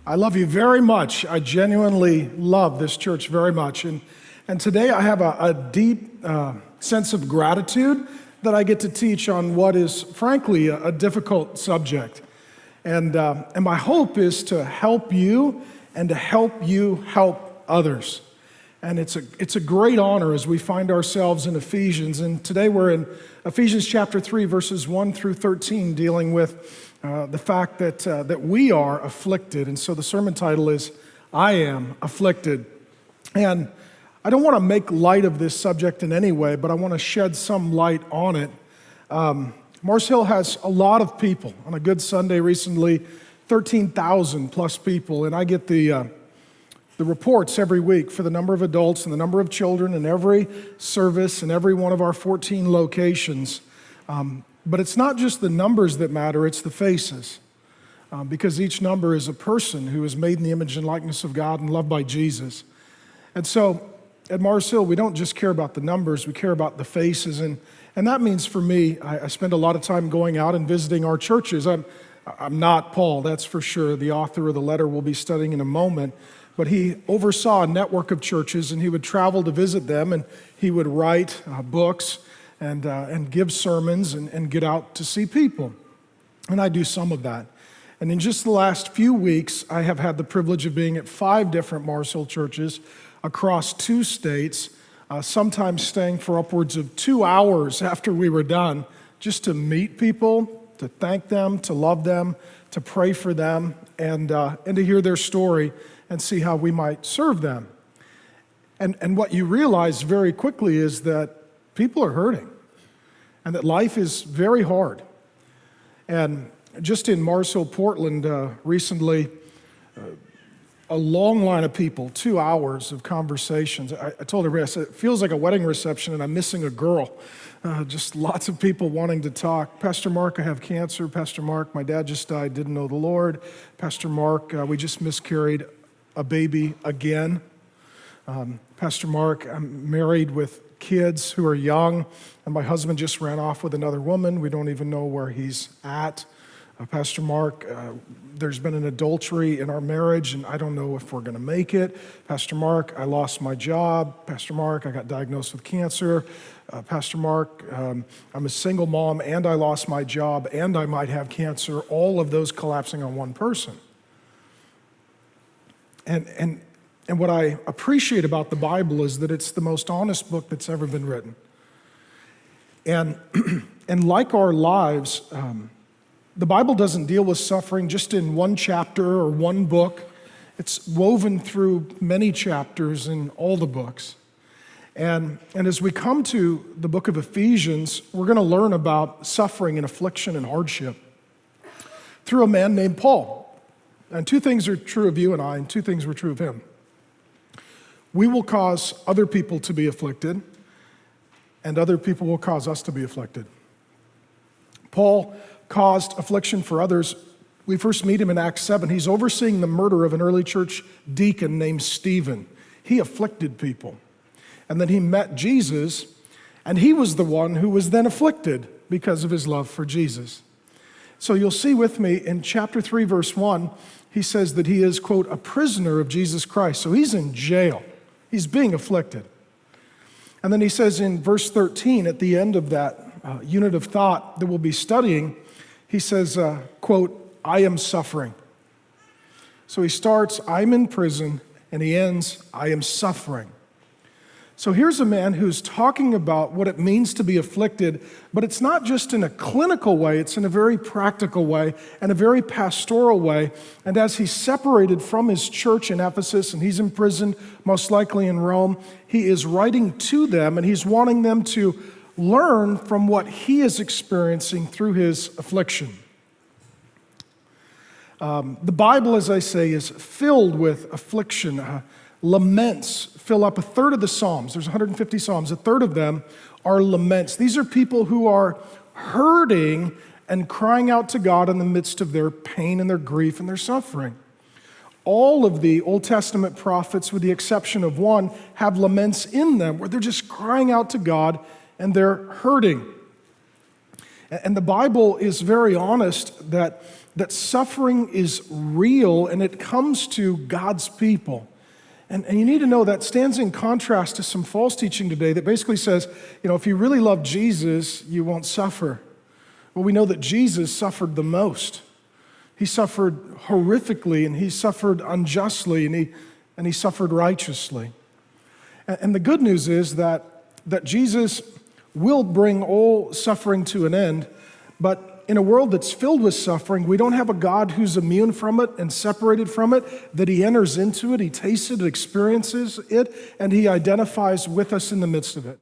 I love you very much. I genuinely love this church very much. And today I have a deep sense of gratitude that I get to teach on what is, frankly, a difficult subject. And my hope is to help you and to help you help others. And it's a great honor as we find ourselves in Ephesians. And today we're in Ephesians chapter 3, verses 1 through 13, dealing with the fact that we are afflicted. And so the sermon title is, I Am Afflicted. And I don't want to make light of this subject in any way, but I want to shed some light on it. Mars Hill has a lot of people. On a good Sunday recently, 13,000 plus people. And I get the reports every week for the number of adults and the number of children in every service in every one of our 14 locations. But it's not just the numbers that matter, it's the faces. Because each number is a person who is made in the image and likeness of God and loved by Jesus. And so at Mars Hill, we don't just care about the numbers, we care about the faces. And that means for me, I spend a lot of time going out and visiting our churches. I'm not Paul, that's for sure. The author of the letter we'll be studying in a moment. But he oversaw a network of churches, and he would travel to visit them, and he would write books and give sermons and get out to see people. And I do some of that. And in just the last few weeks, I have had the privilege of being at 5 different Mars Hill churches across 2 states, sometimes staying for upwards of 2 hours after we were done, just to meet people, to thank them, to love them, to pray for them, and to hear their story and see how we might serve them. And what you realize very quickly is that people are hurting and that life is very hard. And just in Mars Hill, Portland, recently, a long line of people, 2 hours of conversations. I told everybody, I said, it feels like a wedding reception and I'm missing a girl. Just lots of people wanting to talk. Pastor Mark, I have cancer. Pastor Mark, my dad just died, didn't know the Lord. Pastor Mark, we just miscarried a baby again. Pastor Mark, I'm married with kids who are young, and my husband just ran off with another woman. We don't even know where he's at. Pastor Mark, there's been an adultery in our marriage, and I don't know if we're going to make it. Pastor Mark, I lost my job. Pastor Mark, I got diagnosed with cancer. Pastor Mark, I'm a single mom, and I lost my job, and I might have cancer. All of those collapsing on one person. And what I appreciate about the Bible is that it's the most honest book that's ever been written. And like our lives, the Bible doesn't deal with suffering just in one chapter or one book. It's woven through many chapters in all the books. And as we come to the book of Ephesians, we're going to learn about suffering and affliction and hardship through a man named Paul. And 2 things are true of you and I, and 2 things were true of him. We will cause other people to be afflicted, and other people will cause us to be afflicted. Paul caused affliction for others. We first meet him in Acts 7. He's overseeing the murder of an early church deacon named Stephen. He afflicted people. And then he met Jesus, and he was the one who was then afflicted because of his love for Jesus. So you'll see with me in chapter 3, verse 1, he says that he is, quote, a prisoner of Jesus Christ. So he's in jail. He's being afflicted. And then he says in verse 13, at the end of that unit of thought that we'll be studying, he says, quote, I am suffering. So he starts, I'm in prison, and he ends, I am suffering. So here's a man who's talking about what it means to be afflicted, but it's not just in a clinical way, it's in a very practical way and a very pastoral way. And as he's separated from his church in Ephesus and he's imprisoned, most likely in Rome, he is writing to them and he's wanting them to learn from what he is experiencing through his affliction. The Bible, as I say, is filled with affliction. Laments fill up a third of the Psalms. There's 150 Psalms. A third of them are laments. These are people who are hurting and crying out to God in the midst of their pain and their grief and their suffering. All of the Old Testament prophets, with the exception of one, have laments in them where they're just crying out to God and they're hurting. And the Bible is very honest that that suffering is real and it comes to God's people. And you need to know that stands in contrast to some false teaching today that basically says, if you really love Jesus, you won't suffer. Well, we know that Jesus suffered the most. He suffered horrifically, and he suffered unjustly, and he suffered righteously. And the good news is that Jesus will bring all suffering to an end, but in a world that's filled with suffering, we don't have a God who's immune from it and separated from it, that he enters into it, he tastes it, experiences it, and he identifies with us in the midst of it.